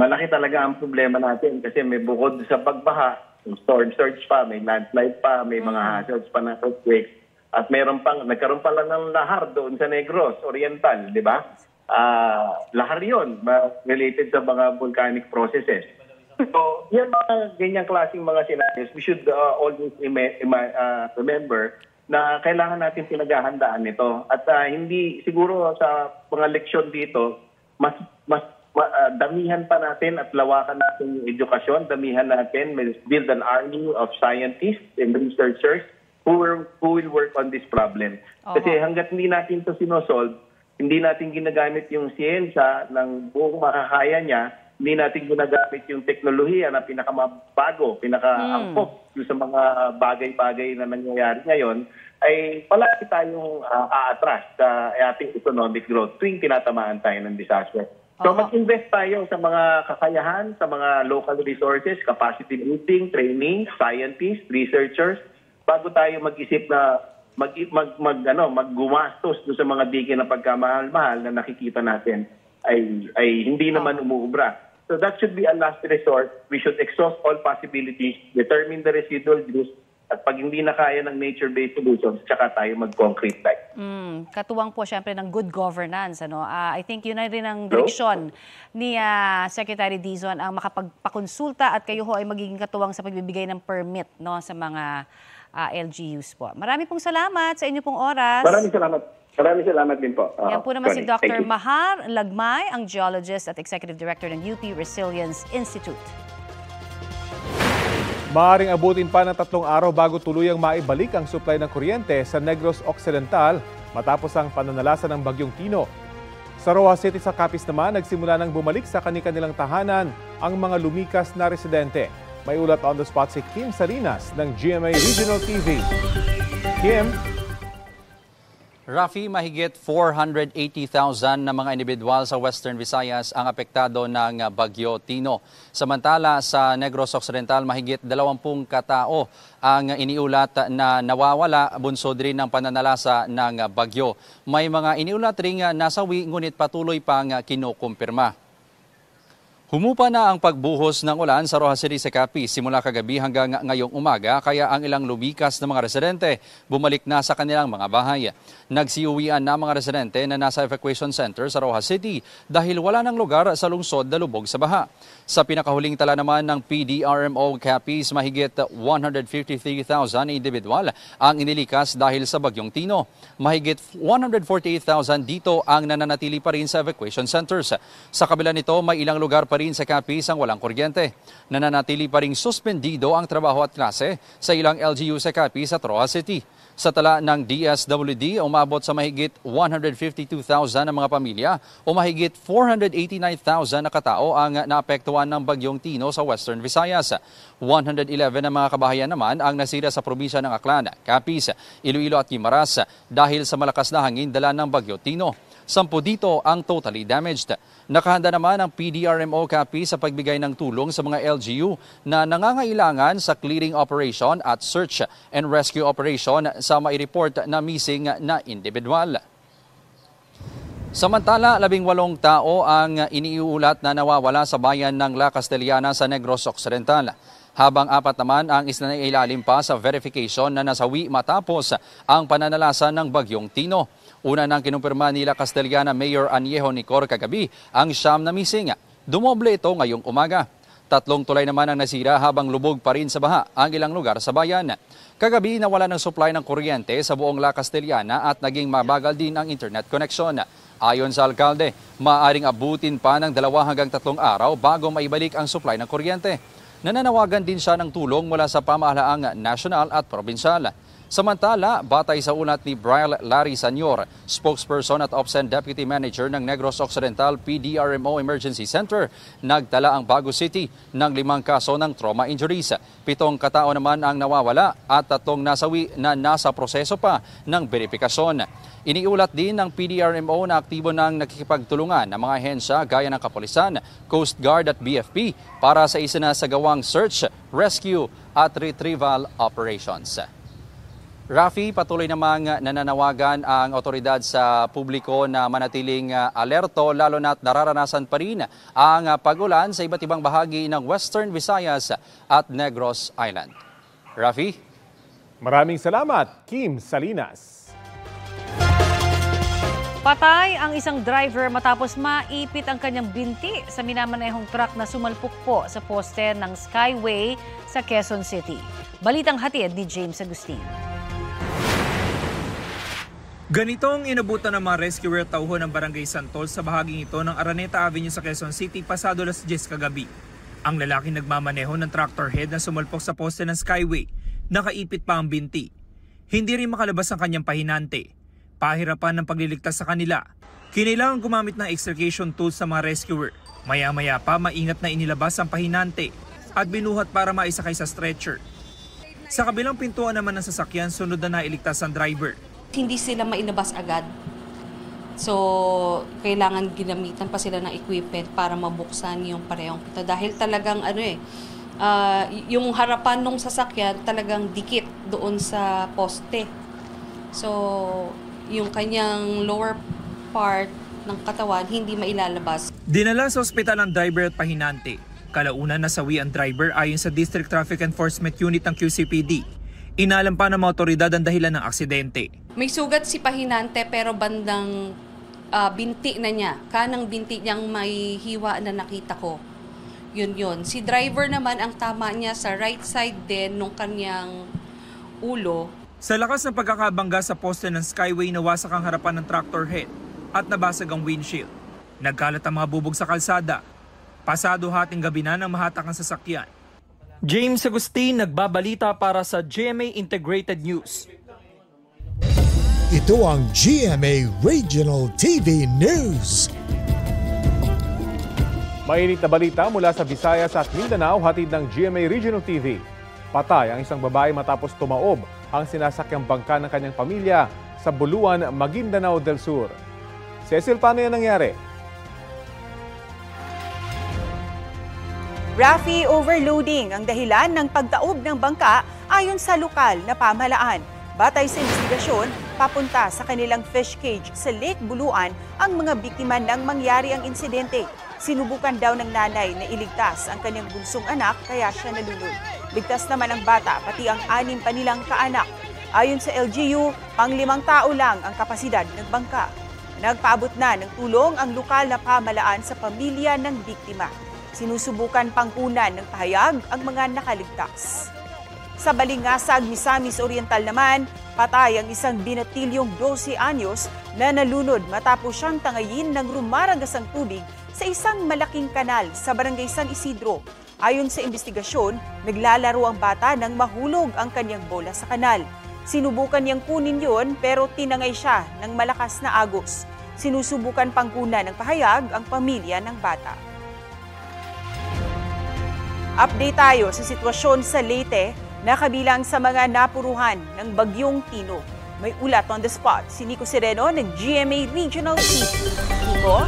Malaki talaga ang problema natin kasi may bukod sa pagbaha, storm surge pa, may landslide pa, may mga hazards pa na earthquakes. At nagkaroon pa lang ng lahar doon sa Negros Oriental, di ba? lahar yun related sa mga volcanic processes. So, yan mga ganyang klaseng mga scenarios, we should always remember na kailangan natin pinaghahandaan ito. At hindi siguro sa mga leksyon dito, mas damihan pa natin at lawakan natin yung edukasyon, damihan natin, build an army of scientists and researchers who will work on this problem. Kasi hanggat hindi natin ito sinosolve, hindi natin ginagamit yung siyensya ng buong makakaya niya, hindi natin ginagamit yung teknolohiya na pinakamabago, pinaka-angkop sa mga bagay-bagay na nangyayari ngayon, ay palagi tayong aatras sa ating economic growth tuwing tinatamaan tayo ng disaster. So mag-invest tayo sa mga kakayahan, sa mga local resources, capacity building, training, scientists, researchers, bago tayo mag-isip na maggumastos sa mga bigay na pagkamahal-mahal na nakikita natin ay hindi naman umuubra. So that should be a last resort. We should exhaust all possibilities, determine the residual use, at pag hindi na kaya ng nature-based solutions, tsaka tayo mag-concrete type. Katuwang po siyempre ng good governance. I think yun na rin ang direksyon ni Secretary Dizon, ang makapagpakonsulta at kayo ho ay magiging katuwang sa pagbibigay ng permit sa mga LGUs po. Marami pong salamat sa inyo pong oras. Maraming salamat. Maraming salamat din po. Yan po naman si Dr. Mahar Lagmay, ang geologist at Executive Director ng UP Resilience Institute. Maaaring abutin pa ng 3 araw bago tuluyang maibalik ang supply ng kuryente sa Negros Occidental matapos ang pananalasa ng Bagyong Tino. Sa Roa City sa Capiz naman, nagsimula nang bumalik sa kanilang tahanan ang mga lumikas na residente. May ulat on the spot si Kim Salinas ng GMA Regional TV. Kim? Rafi, mahigit 480,000 na mga individual sa Western Visayas ang apektado ng Bagyo Tino. Samantala sa Negros Occidental, mahigit 20 katao ang iniulat na nawawala bunsod rin ng pananalasa ng bagyo. May mga iniulat ring nasawi ngunit patuloy pang kinukumpirma. Humupa na ang pagbuhos ng ulan sa Roa City sa Capiz simula kagabi hanggang ngayong umaga, kaya ang ilang lumikas na mga residente bumalik na sa kanilang mga bahay. Nagsiuwian na mga residente na nasa evacuation center sa Roa City dahil wala ng lugar sa lungsod na lubog sa baha. Sa pinakahuling tala naman ng PDRMO Capiz, mahigit 153,000 individual ang inilikas dahil sa Bagyong Tino. Mahigit 148,000 dito ang nananatili pa rin sa evacuation centers. Sa kabila nito, may ilang lugar pa rin sa Capiz ang walang kuryente. Nananatili pa ring suspendido ang trabaho at klase sa ilang LGU sa Capiz at Roa City. Sa tala ng DSWD, umabot sa mahigit 152,000 na mga pamilya o mahigit 489,000 na katao ang naapektuhan ng Bagyong Tino sa Western Visayas. 111 na mga kabahayan naman ang nasira sa probinsya ng Aklan, Capiz, Iloilo at Guimaras dahil sa malakas na hangin dala ng Bagyo Tino. 10 dito ang totally damaged. Nakahanda naman ang PDRMO Capiz sa pagbigay ng tulong sa mga LGU na nangangailangan sa clearing operation at search and rescue operation sa mai-report na missing na individual. Samantala, 18 tao ang iniuulat na nawawala sa bayan ng La Castellana sa Negros Occidental. Habang 4 naman ang isinailalim pa sa verification na nasawi matapos ang pananalasa ng Bagyong Tino. Una nang kinumpirma ni La Castellana Mayor Añejo Nicor kagabi ang 9 na missing. Dumoble ito ngayong umaga. 3 tulay naman ang nasira habang lubog pa rin sa baha ang ilang lugar sa bayan. Kagabi nawala ng supply ng kuryente sa buong La Castellana at naging mabagal din ang internet connection. Ayon sa alkalde, maaaring abutin pa ng 2 hanggang 3 araw bago maibalik ang supply ng kuryente. Nananawagan din siya ng tulong mula sa pamahalaang nasyonal at probinsyal. Samantala, batay sa ulat ni Brian Larry Sanyor, spokesperson at OPSEN Deputy Manager ng Negros Occidental PDRMO Emergency Center, nagtala ang Bago City ng 5 kaso ng trauma injuries. 7 katao naman ang nawawala at 3 nasawi na nasa proseso pa ng verifikasyon. Iniulat din ng PDRMO na aktibo ng nakikipagtulungan ng mga ahensya gaya ng Kapulisan, Coast Guard at BFP para sa isinasagawang search, rescue at retrieval operations. Rafi, patuloy namang nananawagan ang otoridad sa publiko na manatiling alerto lalo na't nararanasan pa rin ang pag-ulan sa iba't ibang bahagi ng Western Visayas at Negros Island. Rafi? Maraming salamat, Kim Salinas. Patay ang isang driver matapos maipit ang kanyang binti sa minamanehong truck na sumalpok po sa poste ng Skyway sa Quezon City. Balitang hatid ni James Agustin. Ganitong inabutan ng mga rescuer tauhan ng Barangay Santol sa bahaging ito ng Araneta Avenue sa Quezon City pasado alas 10 kagabi. Ang lalaki nagmamaneho ng tractor head na sumalpok sa poste ng Skyway. Nakaipit pa ang binti. Hindi rin makalabas ang kanyang pahinante. Pahirapan ng pagliligtas sa kanila. Kinailangan gumamit ng extrication tools sa mga rescuer. Maya-maya pa maingat na inilabas ang pahinante at binuhat para maisakay sa stretcher. Sa kabilang pintuan naman ng sasakyan, sunod na nailigtas ang driver. Hindi sila mailabas agad. So, kailangan ginamitan pa sila ng equipment para mabuksan yung parehong pinto. Dahil talagang yung harapan ng sasakyan talagang dikit doon sa poste. So, yung kanyang lower part ng katawan hindi mailalabas. Dinala sa ospital ang driver at pahinante. Kalaunan nasawi ang driver ayon sa District Traffic Enforcement Unit ng QCPD. Inalam pa ng mga otoridad ang dahilan ng aksidente. May sugat si pahinante pero bandang binti na niya. Kanang binti niyang may hiwa na nakita ko. Yun. Si driver naman ang tama niya sa right side din nung kanyang ulo. Sa lakas ng pagkakabangga sa poste ng Skyway, nawasak ang harapan ng tractor head at nabasag ang windshield. Nagkalat ang mga bubog sa kalsada. Pasado hating gabi na nang mahatak ang sasakyan. James Agustin, nagbabalita para sa GMA Integrated News. Ito ang GMA Regional TV News. Mainit na balita mula sa Visayas at Mindanao, hatid ng GMA Regional TV. Patay ang isang babae matapos tumaob ang sinasakyang bangka ng kanyang pamilya sa Buluan, Maguindanao del Sur. Cecil, paano yan nangyari? Rafi, overloading ang dahilan ng pagtaob ng bangka ayon sa lokal na pamahalaan. Batay sa investigasyon, papunta sa kanilang fish cage sa Lake Buluan ang mga biktima ng mangyari ang insidente. Sinubukan daw ng nanay na iligtas ang kanyang bunsong anak kaya siya nalunod. Ligtas naman ang bata pati ang 6 pa nilang kaanak. Ayon sa LGU, pang-5 tao lang ang kapasidad ng bangka. Nagpaabot na ng tulong ang lokal na pamahalaan sa pamilya ng biktima. Sinusubukan pang kunan ng pahayag ang mga nakaligtas. Sa Balingasag, Misamis Oriental naman, patay ang isang binatilyong 12 anyos na nalunod matapos siyang tangayin ng rumaragasang tubig sa isang malaking kanal sa Barangay San Isidro. Ayon sa investigasyon, naglalaro ang bata nang mahulog ang kanyang bola sa kanal. Sinubukan niyang kunin yon pero tinangay siya ng malakas na agos. Sinusubukan pang kunan ng pahayag ang pamilya ng bata. Update tayo sa sitwasyon sa Leyte na kabilang sa mga napuruhan ng Bagyong Tino. May ulat on the spot si Nico Sereno ng GMA Regional TV. Nico?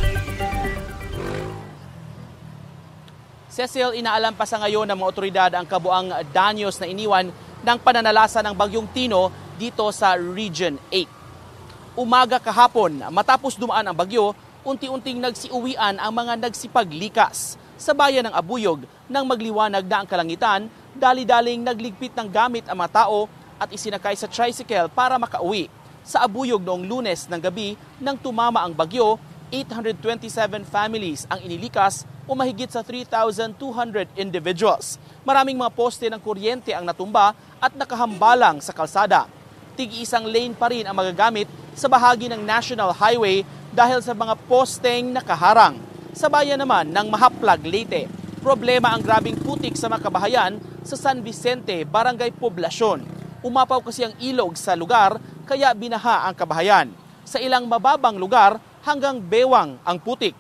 Cecil, inaalam pa sa ngayon ng mga otoridad ang kabuang danyos na iniwan ng pananalasa ng Bagyong Tino dito sa Region 8. Umaga kahapon, matapos dumaan ang bagyo, unti-unting nagsiuwian ang mga nagsipaglikas sa bayan ng Abuyog nang magliwanag na ang kalangitan, dali-daling nagligpit ng gamit ang mga tao at isinakay sa tricycle para makauwi. Sa Abuyog noong Lunes ng gabi nang tumama ang bagyo, 827 families ang inilikas o mahigit sa 3,200 individuals. Maraming mga poste ng kuryente ang natumba at nakahambalang sa kalsada. Tig-isang lane pa rin ang magagamit sa bahagi ng National Highway dahil sa mga posteng nakaharang. Sa bayan naman ng Mahaplag, Leyte, problema ang grabing putik sa mga kabahayan sa San Vicente, Barangay Poblasyon. Umapaw kasi ang ilog sa lugar kaya binaha ang kabahayan. Sa ilang mababang lugar hanggang bewang ang putik.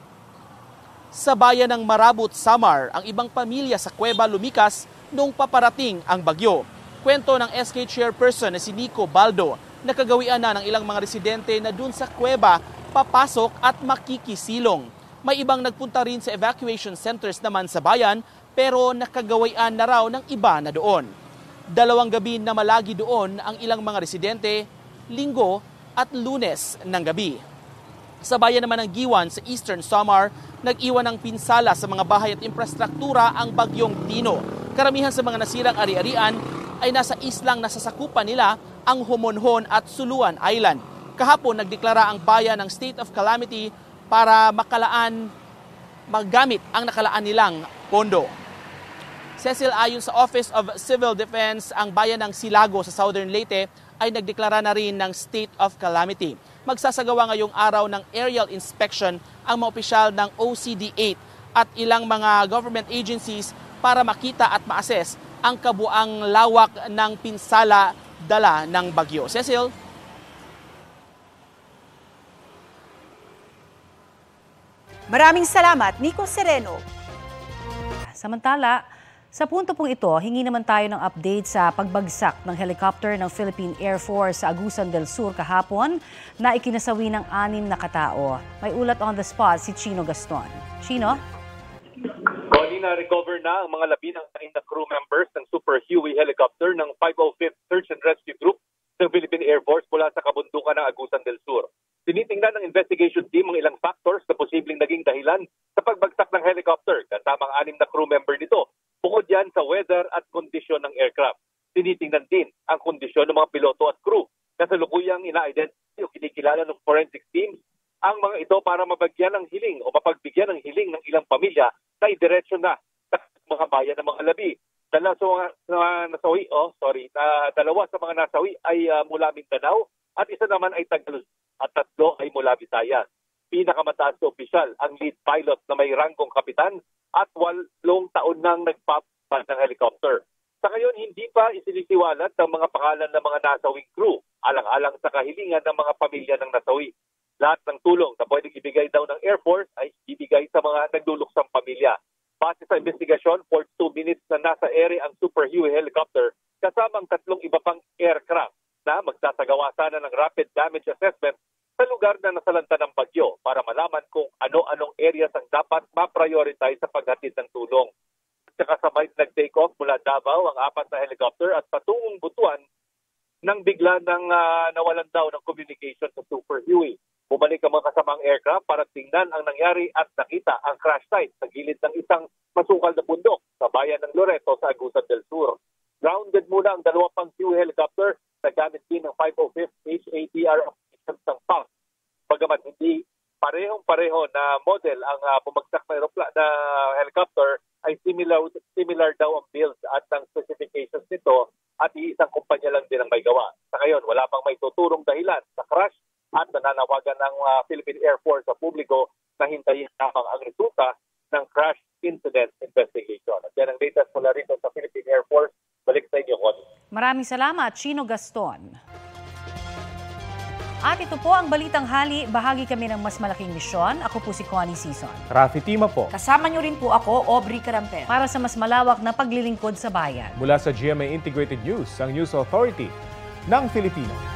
Sa bayan ng Marabut, Samar, ang ibang pamilya sa kuweba lumikas noong paparating ang bagyo. Kwento ng SK chairperson na si Nico Baldo, nakagawian na ng ilang mga residente na dun sa kuweba papasok at makikisilong. May ibang nagpunta rin sa evacuation centers naman sa bayan pero nakagawian na raw ng iba na doon. 2 gabi na malagi doon ang ilang mga residente, Linggo at Lunes ng gabi. Sa bayan naman ng Giwan sa Eastern Samar, nag-iwan ng pinsala sa mga bahay at infrastruktura ang Bagyong Tino. Karamihan sa mga nasirang ari-arian ay nasa islang nasasakupan nila ang Homonhon at Suluan Island. Kahapon, nagdeklara ang bayan ng state of calamity para magamit ang nakalaan nilang pondo. Cecil, ayon sa Office of Civil Defense, ang bayan ng Silago sa Southern Leyte ay nagdeklara na rin ng state of calamity. Magsasagawa ngayong araw ng aerial inspection ang mga opisyal ng OCD-8 at ilang mga government agencies para makita at ma-assess ang kabuang lawak ng pinsala dala ng bagyo. Cecil? Maraming salamat, Nico Sereno. Samantala, sa punto pong ito, hingi naman tayo ng update sa pagbagsak ng helicopter ng Philippine Air Force sa Agusan del Sur kahapon na ikinasawi ng 6 na katao. May ulat on the spot si Chino Gaston. Chino? Connie, na-recover na ang mga labi ng 9 na crew members ng Super Huey helicopter ng 505th Search and Rescue Group ng Philippine Air Force mula sa kabundukan ng Agusan del Sur. Tinitingnan ng investigation team ang ilang factors na posibleng naging dahilan sa pagbagsak ng helicopter kasama ang 6 na crew member nito. Bukod yan sa weather at kondisyon ng aircraft. Tinitingnan din ang kondisyon ng mga piloto at crew. Kasalukuyang ina-identify o kinikilala ng forensic teams ang mga ito para mabagyan ng hiling o mapagbigyan ng hiling ng ilang pamilya na idiretso na sa mga bayan ng mga labi. Dalawa sa mga nasawi ay mula Mindanao at isa naman ay Tagalog at 3 ay mula Visayas. Pinakamataas na opisyal ang lead pilot na may ranggong kapitan at 8 taon nang nagpapasan ng helicopter. Sa ngayon, hindi pa isinisiwalat ng mga pangalan ng mga nasawing crew, alang-alang sa kahilingan ng mga pamilya ng nasawi. Lahat ng tulong na pwedeng ibigay daw ng Air Force ay ibigay sa mga nagluluksang pamilya. Base sa investigasyon, 42 minutes na nasa ere ang Super Huey helicopter kasama ang 3 iba pang aircraft na magsasagawa sana ng rapid damage assessment sa lugar na nasalanta ng bagyo para malaman kung ano-anong areas ang dapat ma-prioritize sa paghatid ng tulong. Saka sabay nag-take off mula Davao ang 4 na helicopter at patungong Butuan nang bigla nang nawalan daw ng communication sa Super Huey. Bumalik ang mga kasamang aircraft para tingnan ang nangyari at nakita ang crash site sa gilid ng isang masukal na bundok sa bayan ng Loreto sa Agusan del Sur. Grounded muna ang 2 pang Huey helicopter na gamit din ng 505th HATR operations ng PAF. Bagamat hindi parehong-pareho na model ang bumagsak na helicopter, ay similar daw ang build at ang specifications nito at iisang kumpanya lang din ang may gawa. Sa ngayon, wala pang may tuturong dahilan sa crash at nananawagan ng Philippine Air Force sa publiko na hintayin lamang ang resulta ng crash incident investigation. At yan ang latest mula rito sa Philippine Air Force. Balik sa inyo, Connie. Maraming salamat, Chino Gaston. At ito po ang Balitang Hali. Bahagi kami ng mas malaking misyon. Ako po si Connie Sison. Rafi Tima po. Kasama niyo rin po ako, Aubrey Carampen. Para sa mas malawak na paglilingkod sa bayan. Mula sa GMA Integrated News, ang News Authority ng Filipino.